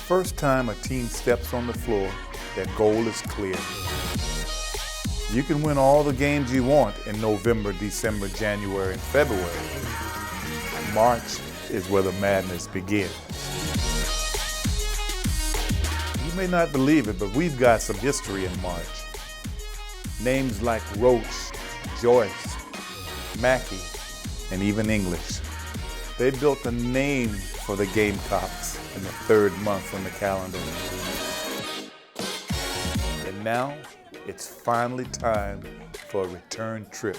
first time a team steps on the floor, their goal is clear. You can win all the games you want in November, December, January, and February. March is where the madness begins. You may not believe it, but we've got some history in March. Names like Roach, Joyce, Mackey, and even English. They built a name for the Gamecocks in the third month on the calendar. And now, it's finally time for a return trip.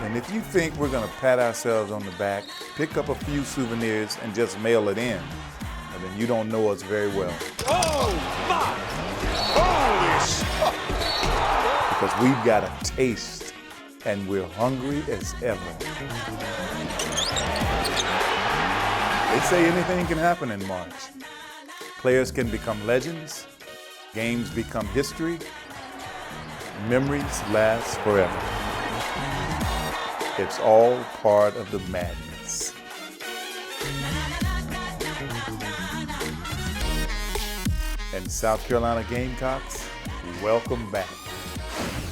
And if you think we're gonna pat ourselves on the back, pick up a few souvenirs and just mail it in, and then you don't know us very well. Oh my! Holy shit! Because we've got a taste, and we're hungry as ever. They say anything can happen in March. Players can become legends, games become history, memories last forever. It's all part of the madness. And South Carolina Gamecocks, welcome back.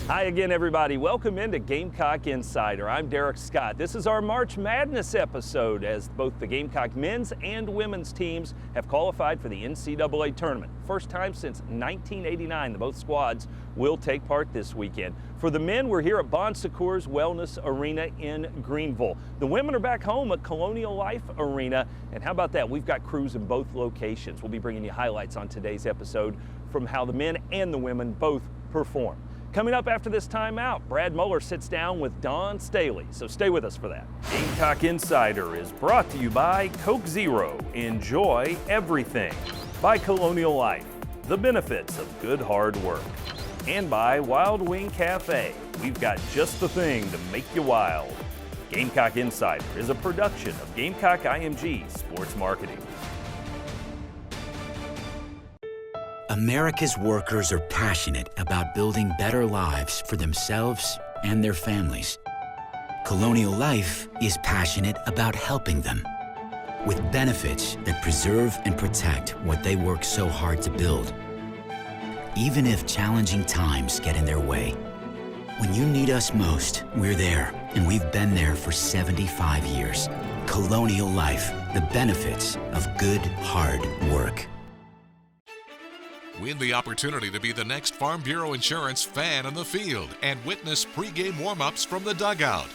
Hi again, everybody. Welcome into Gamecock Insider. I'm Derek Scott. This is our March Madness episode as both the Gamecock men's and women's teams have qualified for the NCAA tournament. First time since 1989 that both squads will take part this weekend. For the men, we're here at Bon Secours Wellness Arena in Greenville. The women are back home at Colonial Life Arena. And how about that? We've got crews in both locations. We'll be bringing you highlights on today's episode from how the men and the women both perform. Coming up after this timeout, Brad Muller sits down with Dawn Staley, so stay with us for that. Gamecock Insider is brought to you by Coke Zero. Enjoy everything. By Colonial Life, the benefits of good hard work. And by Wild Wing Cafe. We've got just the thing to make you wild. Gamecock Insider is a production of Gamecock IMG Sports Marketing. America's workers are passionate about building better lives for themselves and their families. Colonial Life is passionate about helping them with benefits that preserve and protect what they work so hard to build. Even if challenging times get in their way, when you need us most, we're there, and we've been there for 75 years. Colonial Life, the benefits of good, hard work. Win the opportunity to be the next Farm Bureau Insurance fan on the field and witness pregame warm-ups from the dugout.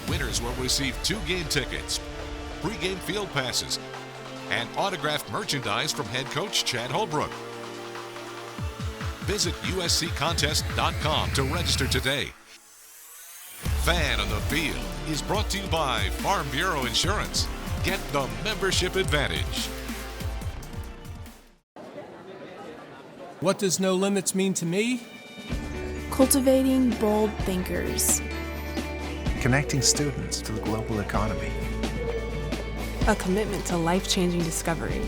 Winners will receive 2 game tickets, pregame field passes, and autographed merchandise from head coach Chad Holbrook. Visit usccontest.com to register today. Fan on the Field is brought to you by Farm Bureau Insurance. Get the membership advantage. What does no limits mean to me? Cultivating bold thinkers. Connecting students to the global economy. A commitment to life-changing discovery.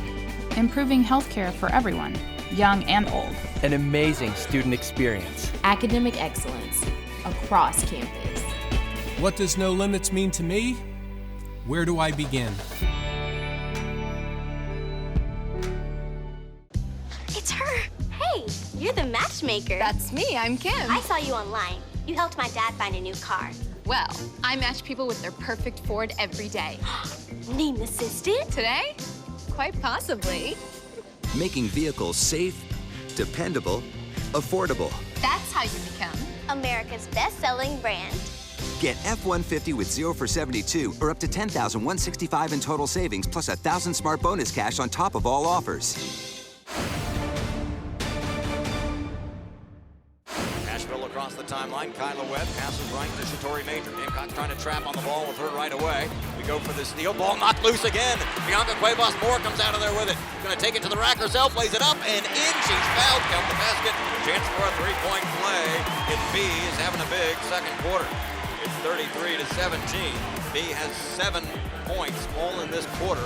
Improving healthcare for everyone, young and old. An amazing student experience. Academic excellence across campus. What does no limits mean to me? Where do I begin? It's her! Hey, you're the matchmaker. That's me, I'm Kim. I saw you online. You helped my dad find a new car. Well, I match people with their perfect Ford every day. Name assistant? Today? Quite possibly. Making vehicles safe, dependable, affordable. That's how you become America's best-selling brand. Get F-150 with 0 for 72 or up to $10,165 in total savings plus $1,000 smart bonus cash on top of all offers. Across the timeline, Kyla Webb passes right to Shatori Major. Gamecocks trying to trap on the ball with her right away. We go for the steal. Ball knocked loose again. Bianca Cuevas-Moore comes out of there with it. Going to take it to the rack herself, lays it up, and in. She's fouled. Count the basket. Chance for a three-point play. And B is having a big second quarter. It's 33-17. B has 7 points all in this quarter.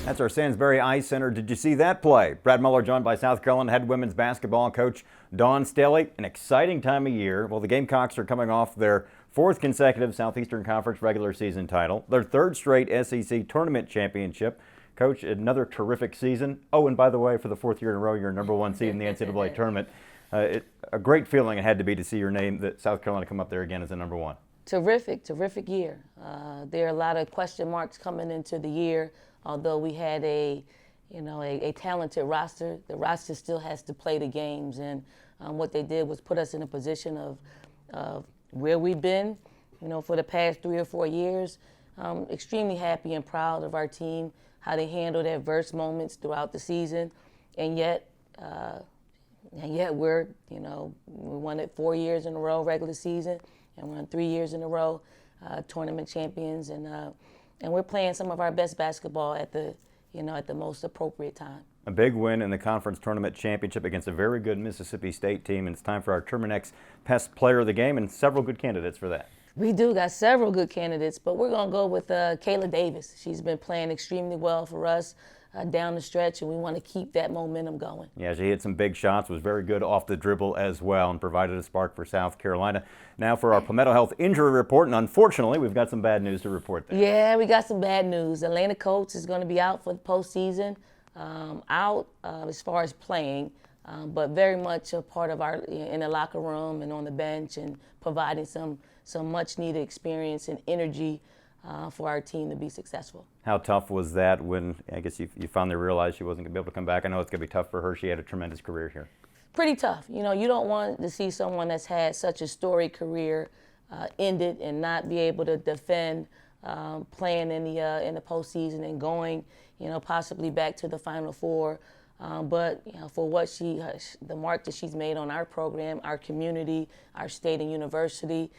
That's our Sandsbury Ice Center. Did you see that play? Brad Muller joined by South Carolina head women's basketball coach Dawn Staley. An exciting time of year. Well, the Gamecocks are coming off their fourth consecutive Southeastern Conference regular season title, their third straight SEC tournament championship. Coach, another terrific season. Oh, and by the way, for the fourth year in a row, you're #1 seed in the NCAA tournament. A great feeling it had to be to see your name, that South Carolina, come up there again as the #1. Terrific year. There are a lot of question marks coming into the year. Although we had a talented roster, the roster still has to play the games, and what they did was put us in a position of where we've been, for the past 3 or 4 years. Extremely happy and proud of our team, how they handled adverse moments throughout the season, and yet we're, we won it 4 years in a row regular season, and won 3 years in a row tournament champions, and we're playing some of our best basketball at the most appropriate time. A big win in the conference tournament championship against a very good Mississippi State team, and it's time for our Terminex Pest Player of the Game, and several good candidates for that. We do got several good candidates, but we're going to go with Kayla Davis. She's been playing extremely well for us down the stretch, and we want to keep that momentum going. Yeah, she hit some big shots, was very good off the dribble as well, and provided a spark for South Carolina. Now for our Palmetto Health injury report, and unfortunately, we've got some bad news to report there. Yeah, we got some bad news. Elena Coates is going to be out for the postseason, out as far as playing, but very much a part of our in the locker room and on the bench, and providing some much-needed experience and energy for our team to be successful. How tough was that when, I guess, you finally realized she wasn't going to be able to come back? I know it's going to be tough for her. She had a tremendous career here. Pretty tough. You don't want to see someone that's had such a storied career ended and not be able to defend playing in the postseason and going, possibly back to the Final Four. But for what the mark that she's made on our program, our community, our state and university,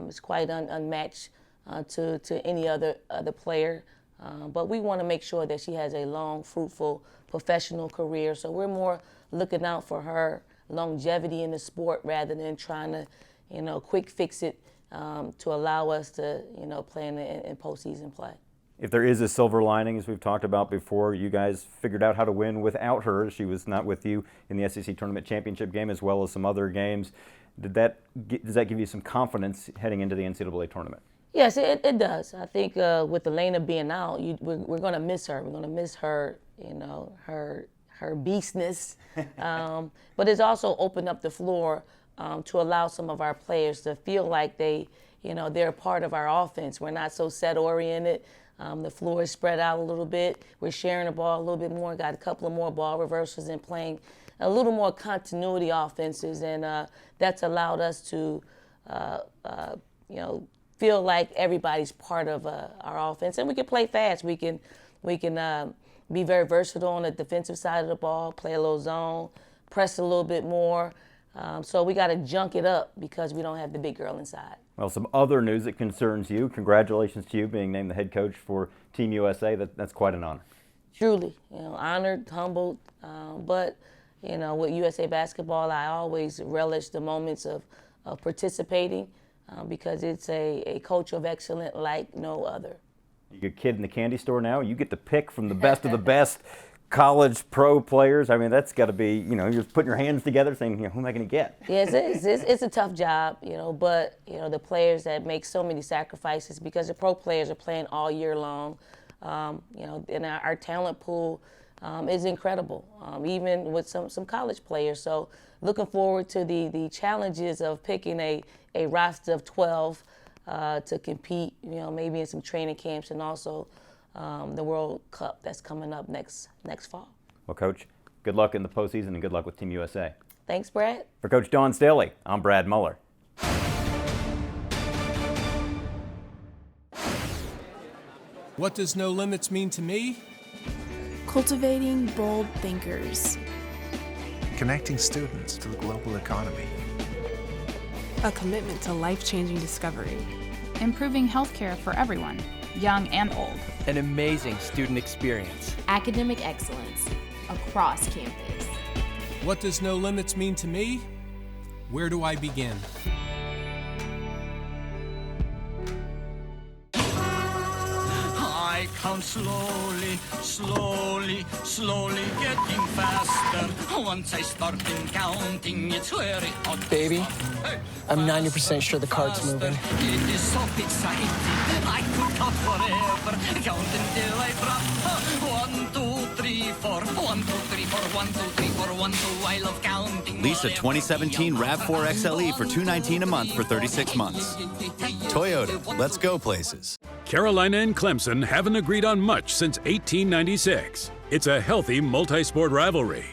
is quite unmatched to any other player. But we want to make sure that she has a long, fruitful, professional career. So we're more looking out for her longevity in the sport rather than trying to, quick fix it to allow us to, play in postseason play. If there is a silver lining, as we've talked about before, you guys figured out how to win without her. She was not with you in the SEC Tournament Championship game as well as some other games. Does that give you some confidence heading into the NCAA tournament? Yes, it does. I think with Elena being out, we're going to miss her. We're going to miss her, her beastness. But it's also opened up the floor to allow some of our players to feel like they're a part of our offense. We're not so set-oriented. The floor is spread out a little bit. We're sharing the ball a little bit more, got a couple of more ball reversals and playing a little more continuity offenses, and that's allowed us to, feel like everybody's part of our offense, and we can play fast. We can be very versatile on the defensive side of the ball, play a little zone, press a little bit more. So we got to junk it up because we don't have the big girl inside. Well, some other news that concerns you. Congratulations to you being named the head coach for Team USA. That's quite an honor. Truly, honored, humbled, but with USA Basketball, I always relish the moments of participating because it's a culture of excellence like no other. You're a kid in the candy store now. You get to pick from the best of the best college pro players. I mean, that's got to be, you're just putting your hands together saying, who am I going to get? Yes, it's a tough job, but, the players that make so many sacrifices because the pro players are playing all year long, and our talent pool is incredible, even with some college players. So looking forward to the challenges of picking a roster of 12 to compete, maybe in some training camps, and also the World Cup that's coming up next fall. Well, Coach, good luck in the postseason and good luck with Team USA. Thanks, Brad. For Coach Dawn Staley, I'm Brad Muller. What does no limits mean to me? Cultivating bold thinkers. Connecting students to the global economy. A commitment to life-changing discovery. Improving healthcare for everyone, young and old. An amazing student experience. Academic excellence across campus. What does no limits mean to me? Where do I begin? Hi, count slowly, slowly, slowly getting faster. Once I start counting, it's very hot. Baby, I'm 90% sure the card's moving. It is so exciting. I could count forever. Count until I drop. 1, 2, 3, 4. 1, 2, 3, 4. 1, 2, 3, 4. 1, 2. I love counting. Lease a 2017 RAV4 XLE for $219 a month for 36 months. Toyota, let's go places. Carolina and Clemson haven't agreed on much since 1896. It's a healthy multi-sport rivalry.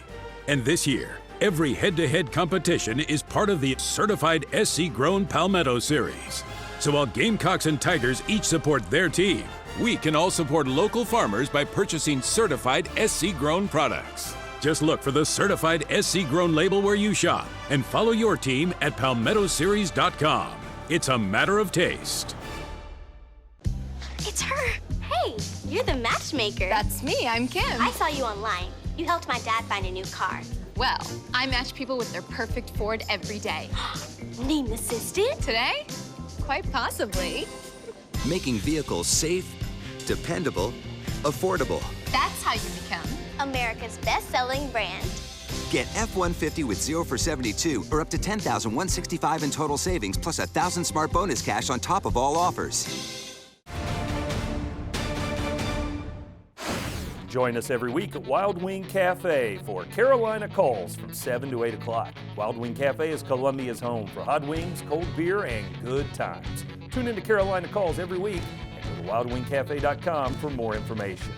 And this year, every head-to-head competition is part of the certified SC-grown Palmetto Series. So while Gamecocks and Tigers each support their team, we can all support local farmers by purchasing certified SC-grown products. Just look for the certified SC-grown label where you shop and follow your team at palmettoseries.com. It's a matter of taste. It's her. Hey, you're the matchmaker. That's me, I'm Kim. I saw you online. You helped my dad find a new car. Well, I match people with their perfect Ford every day. Name assistant? Today? Quite possibly. Making vehicles safe, dependable, affordable. That's how you become America's best-selling brand. Get F-150 with 0 for 72 or up to $10,165 in total savings plus $1,000 smart bonus cash on top of all offers. Join us every week at Wild Wing Cafe for Carolina Calls from 7 to 8 o'clock. Wild Wing Cafe is Columbia's home for hot wings, cold beer, and good times. Tune into Carolina Calls every week and go to wildwingcafe.com for more information.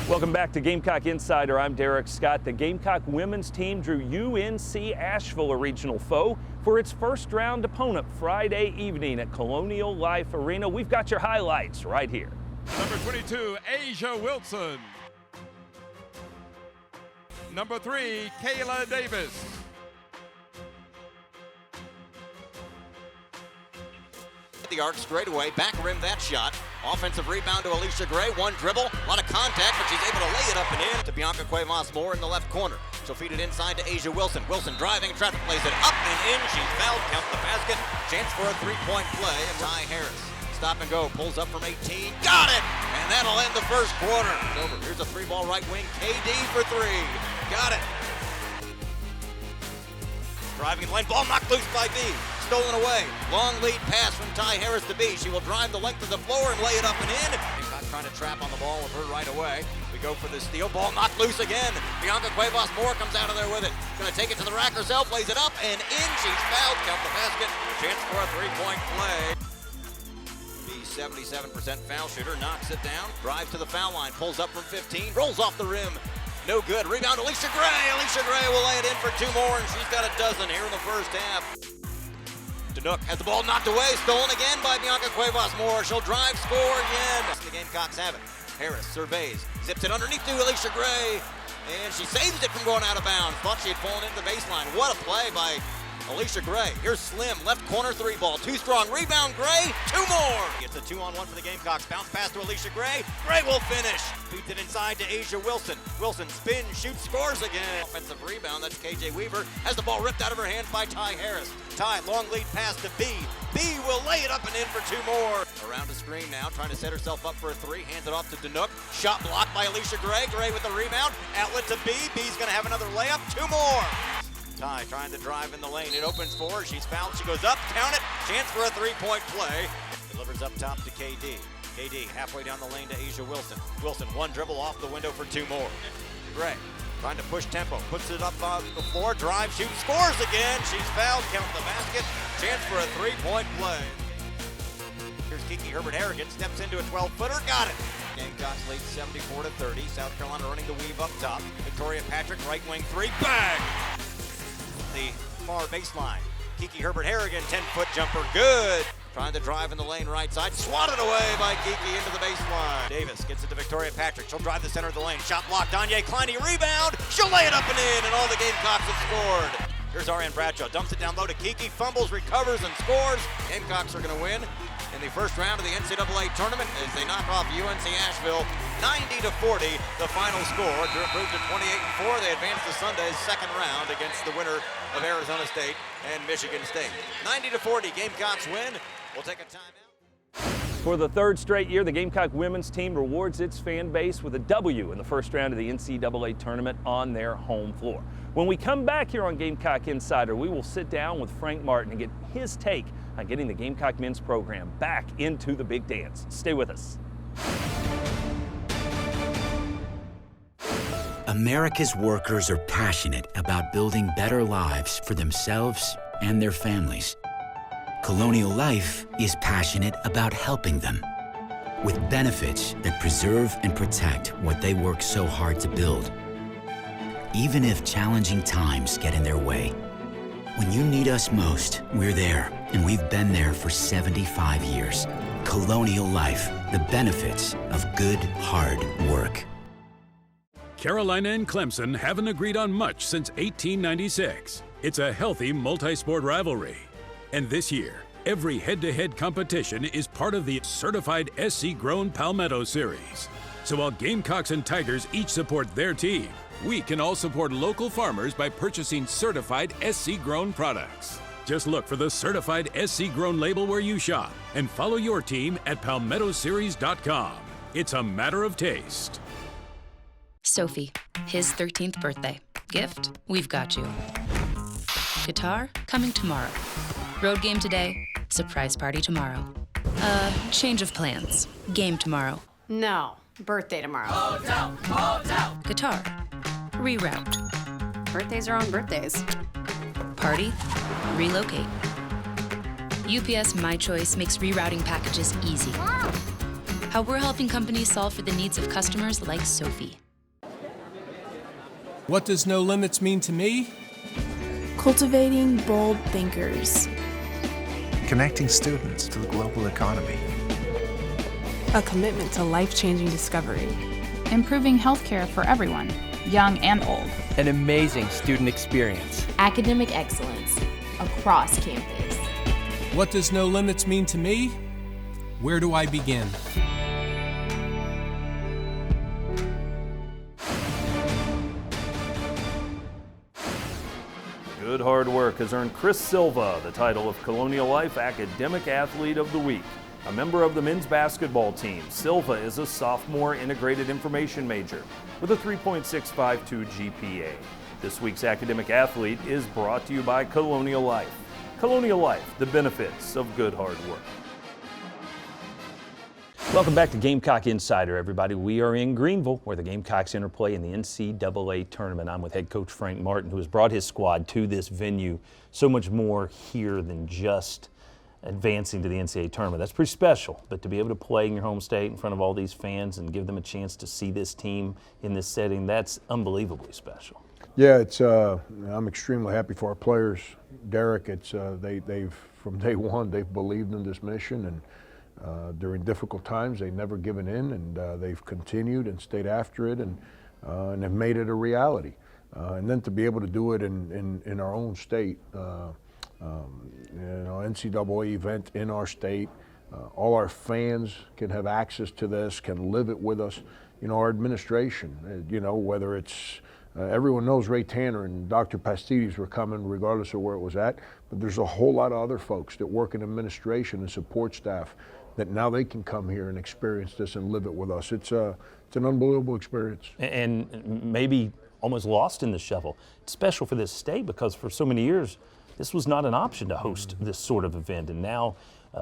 Welcome back to Gamecock Insider. I'm Derek Scott. The Gamecock women's team drew UNC Asheville, a regional foe, for its first round opponent Friday evening at Colonial Life Arena. We've got your highlights right here. Number 22, Asia Wilson. Number 3, Kayla Davis. The arc straight away, back rim that shot. Offensive rebound to Alicia Gray, one dribble, a lot of contact, but she's able to lay it up and in to Bianca Cuevas-Moore in the left corner. She'll feed it inside to Asia Wilson. Wilson driving, traffic plays it up and in. She's fouled, count the basket. Chance for a three-point play, and Ty Harris. Stop and go, pulls up from 18, got it! And that'll end the first quarter. Over. Here's a three-ball right wing, KD for three. Got it. Driving lane, ball knocked loose by B. Stolen away. Long lead pass from Ty Harris to B. She will drive the length of the floor and lay it up and in. Not trying to trap on the ball with her right away. We go for the steal. Ball knocked loose again. Bianca Cuevas-Moore comes out of there with it. Going to take it to the rack herself. Lays it up and in. She's fouled. Count the basket. Chance for a three-point play. B, 77% foul shooter. Knocks it down. Drives to the foul line. Pulls up from 15. Rolls off the rim. No good. Rebound, Alicia Gray. Alicia Gray will lay it in for two more, and she's got a dozen here in the first half. Danook has the ball knocked away, stolen again by Bianca Cuevas-Moore. She'll drive, score again. The Gamecocks have it. Harris surveys, zips it underneath to Alicia Gray, and she saves it from going out of bounds. Thought she had fallen into the baseline. What a play by Alicia Gray. Here's Slim, left corner three ball. Too strong, rebound Gray, two more. Gets a 2-on-1 for the Gamecocks. Bounce pass to Alicia Gray. Gray will finish. Feeds it inside to Asia Wilson. Wilson spins, shoots, scores again. Offensive rebound, that's KJ Weaver. Has the ball ripped out of her hands by Ty Harris. Ty, long lead pass to B. B will lay it up and in for two more. Around the screen now, trying to set herself up for a three. Hands it off to Danook. Shot blocked by Alicia Gray. Gray with the rebound. Outlet to B. B's going to have another layup. Two more. Ty trying to drive in the lane. It opens for her. She's fouled. She goes up. Count it. Chance for a three-point play. Delivers up top to KD. KD halfway down the lane to Asia Wilson. Wilson, one dribble off the window for two more. Gray trying to push tempo. Puts it up on the floor. Drive, shoots, scores again. She's fouled. Count the basket. Chance for a three-point play. Here's Kiki Herbert-Harrigan. Steps into a 12-footer. Got it. Gamecocks lead 74-30. South Carolina running the weave up top. Victoria Patrick, right wing three. Bang! The far baseline. Kiki Herbert-Harrigan, 10-foot jumper, good. Trying to drive in the lane right side, swatted away by Kiki into the baseline. Davis gets it to Victoria Patrick. She'll drive the center of the lane. Shot blocked, Danye Kleine, rebound. She'll lay it up and in, and all the Gamecocks have scored. Here's R.N. Bradshaw, dumps it down low to Kiki, fumbles, recovers, and scores. Gamecocks are going to win in the first round of the NCAA tournament as they knock off UNC Asheville 90-40, the final score. To improve to 28-4, they advance to Sunday's second round against the winner of Arizona State and Michigan State. 90-40, Gamecocks win. We'll take a timeout. For the third straight year, the Gamecock women's team rewards its fan base with a W in the first round of the NCAA tournament on their home floor. When we come back here on Gamecock Insider, we will sit down with Frank Martin and get his take on getting the Gamecock men's program back into the big dance. Stay with us. America's workers are passionate about building better lives for themselves and their families. Colonial Life is passionate about helping them with benefits that preserve and protect what they work so hard to build. Even if challenging times get in their way, when you need us most, we're there, and we've been there for 75 years. Colonial Life, the benefits of good, hard work. Carolina and Clemson haven't agreed on much since 1896. It's a healthy multi-sport rivalry. And this year, every head-to-head competition is part of the certified SC-grown Palmetto Series. So while Gamecocks and Tigers each support their team, we can all support local farmers by purchasing certified SC-grown products. Just look for the certified SC-grown label where you shop and follow your team at palmettoseries.com. It's a matter of taste. Sophie, his 13th birthday. Gift, we've got you. Guitar, coming tomorrow. Road game today, surprise party tomorrow. Change of plans. Game tomorrow. No, birthday tomorrow. Hotel, hotel. Guitar, reroute. Birthdays are on birthdays. Party, relocate. UPS My Choice makes rerouting packages easy. How we're helping companies solve for the needs of customers like Sophie. What does no limits mean to me? Cultivating bold thinkers. Connecting students to the global economy. A commitment to life-changing discovery. Improving healthcare for everyone, young and old. An amazing student experience. Academic excellence across campus. What does no limits mean to me? Where do I begin? Good hard work has earned Chris Silva the title of Colonial Life Academic Athlete of the Week. A member of the men's basketball team, Silva is a sophomore integrated information major with a 3.652 GPA. This week's academic athlete is brought to you by Colonial Life. Colonial Life, the benefits of good hard work. Welcome back to Gamecock Insider, everybody. We are in Greenville, where the Gamecocks interplay in the NCAA tournament. I'm with head coach Frank Martin, who has brought his squad to this venue. So much more here than just advancing to the NCAA tournament. That's pretty special, but to be able to play in your home state in front of all these fans and give them a chance to see this team in this setting, that's unbelievably special. Yeah, I'm extremely happy for our players. Derek, they've from day one, they've believed in this mission, and during difficult times, they've never given in, and they've continued and stayed after it, and have made it a reality. And then to be able to do it in our own state, NCAA event in our state, all our fans can have access to this, can live it with us. Our administration, whether it's everyone knows Ray Tanner and Dr. Pastides were coming regardless of where it was at, but there's a whole lot of other folks that work in administration and support staff that now they can come here and experience this and live it with us. It's an unbelievable experience. And maybe almost lost in the shuffle. It's special for this state because for so many years, this was not an option to host this sort of event. And now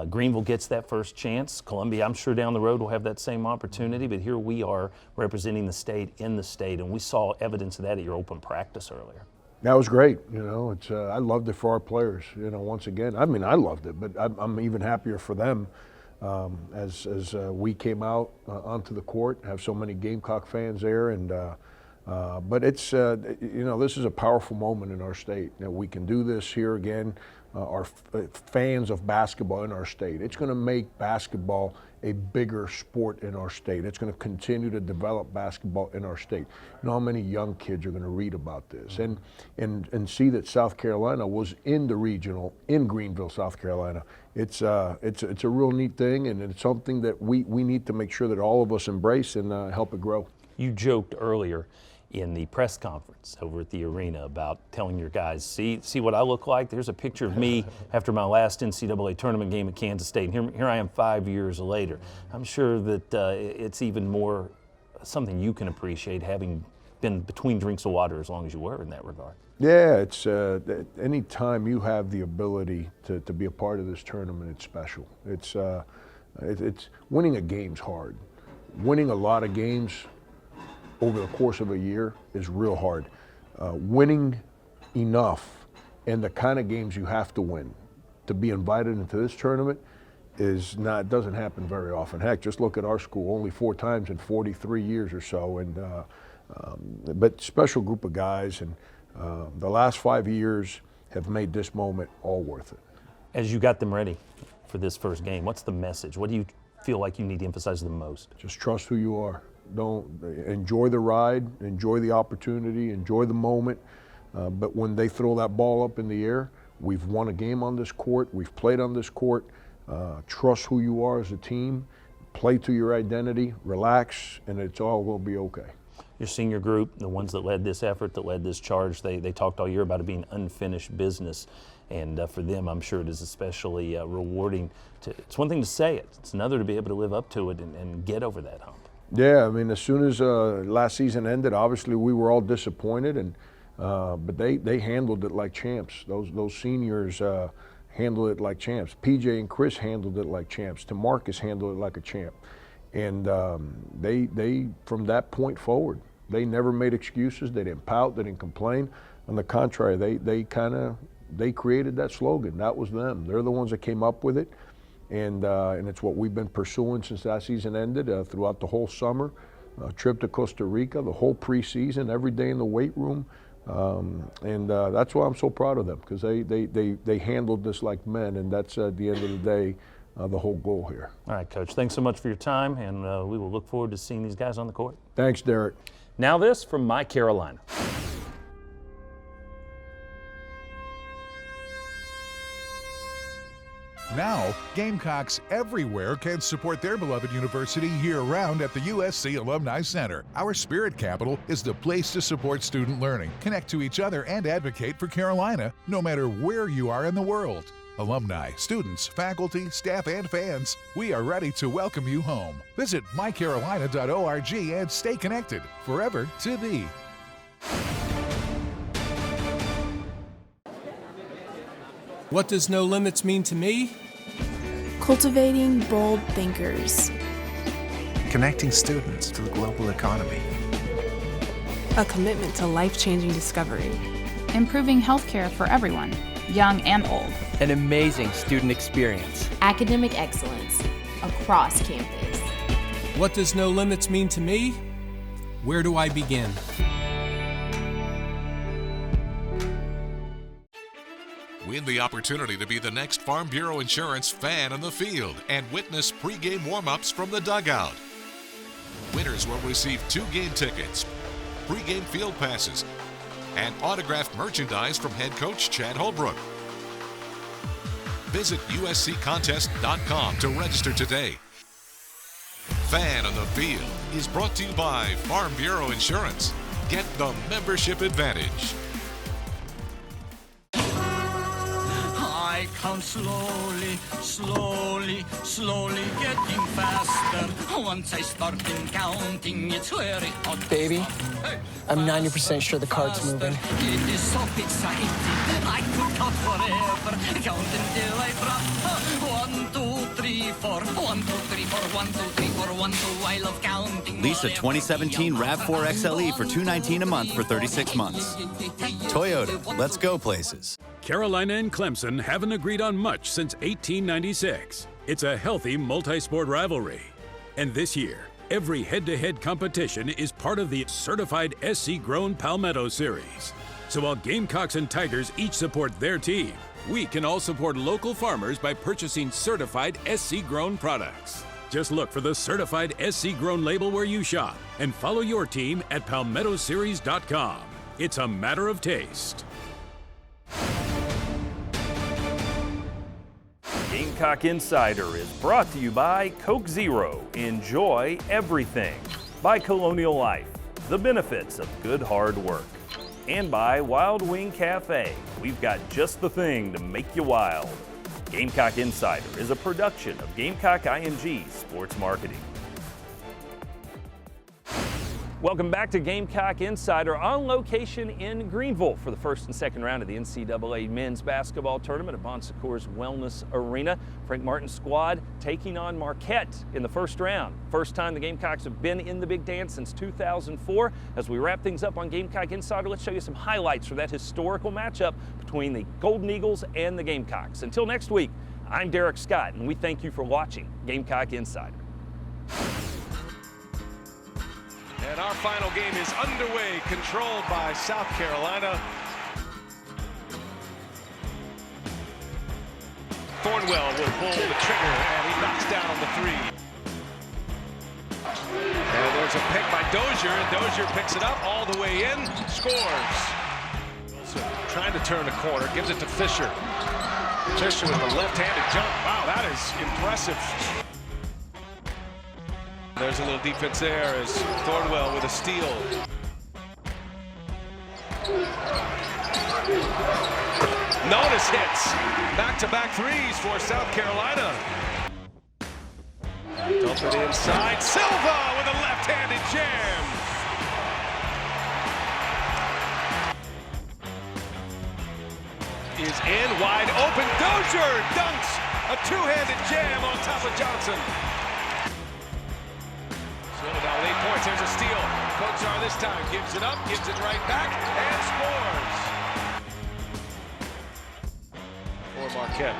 Greenville gets that first chance. Columbia, I'm sure down the road will have that same opportunity, but here we are representing the state in the state, and we saw evidence of that at your open practice earlier. That was great. I loved it for our players. Once again, I loved it, but I'm even happier for them. As we came out onto the court, have so many Gamecock fans there, and but it's this is a powerful moment in our state that we can do this here again. Our fans of basketball in our state. It's going to make basketball a bigger sport in our state. It's going to continue to develop basketball in our state. How many young kids are going to read about this and see that South Carolina was in the regional in Greenville, South Carolina. It's a real neat thing, and it's something that we need to make sure that all of us embrace and help it grow. You joked earlier, in the press conference over at the arena about telling your guys, see what I look like? There's a picture of me after my last NCAA tournament game at Kansas State, and here I am 5 years later. I'm sure that it's even more something you can appreciate, having been between drinks of water as long as you were in that regard. Yeah, it's any time you have the ability to be a part of this tournament, it's special. It's winning a game's hard. Winning a lot of games over the course of a year is real hard. Winning enough and the kind of games you have to win to be invited into this tournament doesn't happen very often. Heck, just look at our school, only 4 times in 43 years or so. And but special group of guys, and the last 5 years have made this moment all worth it. As you got them ready for this first game, what's the message? What do you feel like you need to emphasize the most? Just trust who you are. Don't enjoy the ride, enjoy the opportunity, enjoy the moment. But when they throw that ball up in the air, we've won a game on this court, we've played on this court. Trust who you are as a team, play to your identity, relax, and it's all going to be okay. Your senior group, the ones that led this effort, that led this charge, they talked all year about it being unfinished business. And for them, I'm sure it is especially rewarding. It's one thing to say it, it's another to be able to live up to it and get over that hump. Yeah, I mean, as soon as last season ended, obviously we were all disappointed, and but they handled it like champs. Those seniors handled it like champs. PJ and Chris handled it like champs. DeMarcus handled it like a champ, and they from that point forward, they never made excuses. They didn't pout. They didn't complain. On the contrary, they created that slogan. That was them. They're the ones that came up with it. And it's what we've been pursuing since that season ended, throughout the whole summer, trip to Costa Rica, the whole preseason, every day in the weight room. That's why I'm so proud of them, because they handled this like men, and that's at the end of the day the whole goal here. All right, Coach, thanks so much for your time, and we will look forward to seeing these guys on the court. Thanks, Derek. Now this from My Carolina. Now, Gamecocks everywhere can support their beloved university year-round at the USC Alumni Center. Our spirit capital is the place to support student learning, connect to each other, and advocate for Carolina, no matter where you are in the world. Alumni, students, faculty, staff, and fans, we are ready to welcome you home. Visit mycarolina.org and stay connected, forever to thee. What does no limits mean to me? Cultivating bold thinkers. Connecting students to the global economy. A commitment to life-changing discovery. Improving healthcare for everyone, young and old. An amazing student experience. Academic excellence across campus. What does no limits mean to me? Where do I begin? Win the opportunity to be the next Farm Bureau Insurance fan on the field and witness pregame warm-ups from the dugout. Winners will receive 2 game tickets, pregame field passes, and autographed merchandise from head coach Chad Holbrook. Visit usccontest.com to register today. Fan on the Field is brought to you by Farm Bureau Insurance. Get the membership advantage. I count slowly, slowly, slowly getting faster. Once I start counting, it's very hard. Baby, I'm 90% sure the cart's moving. It is so exciting. I could count forever. Count until I drop. 1, 2, 3, 4. 1, 2, 3, 4. 1, 2, 3, 4. 1, 2. I love counting. Lease a 2017 RAV4 XLE for $219 a month for 36 months. Toyota, let's go places. Carolina and Clemson haven't agreed on much since 1896. It's a healthy multi-sport rivalry. And this year, every head-to-head competition is part of the certified SC-grown Palmetto Series. So while Gamecocks and Tigers each support their team, we can all support local farmers by purchasing certified SC-grown products. Just look for the certified SC-grown label where you shop and follow your team at palmettoseries.com. It's a matter of taste. Gamecock Insider is brought to you by Coke Zero. Enjoy everything. By Colonial Life. the benefits of good hard work. And by Wild Wing Cafe. We've got just the thing to make you wild. Gamecock Insider is a production of Gamecock IMG Sports Marketing. Welcome back to Gamecock Insider, on location in Greenville for the first and second round of the NCAA men's basketball tournament at Bon Secours Wellness Arena. Frank Martin's squad taking on Marquette in the first round. First time the Gamecocks have been in the Big Dance since 2004. As we wrap things up on Gamecock Insider, let's show you some highlights for that historical matchup between the Golden Eagles and the Gamecocks. Until next week, I'm Derek Scott, and we thank you for watching Gamecock Insider. And our final game is underway, controlled by South Carolina. Thornwell will pull the trigger, and he knocks down the three. And there's a pick by Dozier, and Dozier picks it up all the way in, scores. So trying to turn the corner, gives it to Fisher. Fisher with a left-handed jump. Wow, that is impressive. There's a little defense there as Thornwell with a steal. Notice hits. Back-to-back threes for South Carolina. Dump it inside. Silva with a left-handed jam. Is in wide open. Dozier dunks a two-handed jam on top of Johnson. Now 8 points, there's a steal. Kotsar this time gives it up, gives it right back, and scores. For Marquette.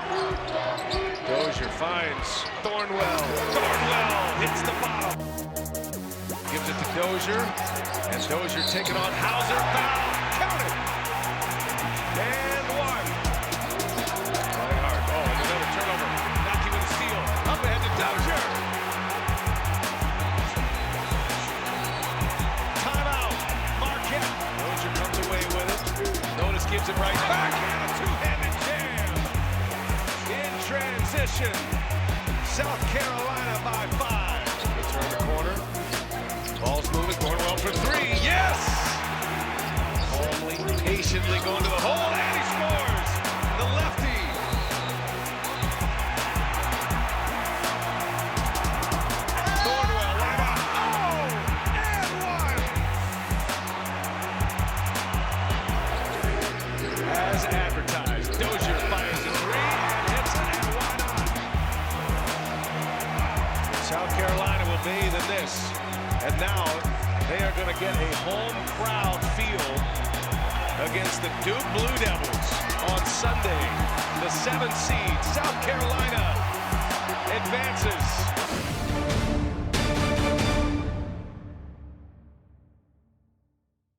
Dozier finds Thornwell. Thornwell hits the bottom. Gives it to Dozier, and Dozier taking on Hauser. Foul, count it. And one. Right hard. Oh, and another turnover. Naki with a steal. Up ahead to Dozier. Gives it right back, and a two-handed jam. In transition, South Carolina by 5. They turn the corner. Ball's moving, Thornwell for three. Yes! Calmly, patiently going to the hole, and he scores. The lefty. Thornwell right out. Oh! And one! As advertised, Dozier fires a three and hits it, and why not? South Carolina will bathe in this, and now they are going to get a home crowd feel against the Duke Blue Devils on Sunday. The 7th seed, South Carolina, advances.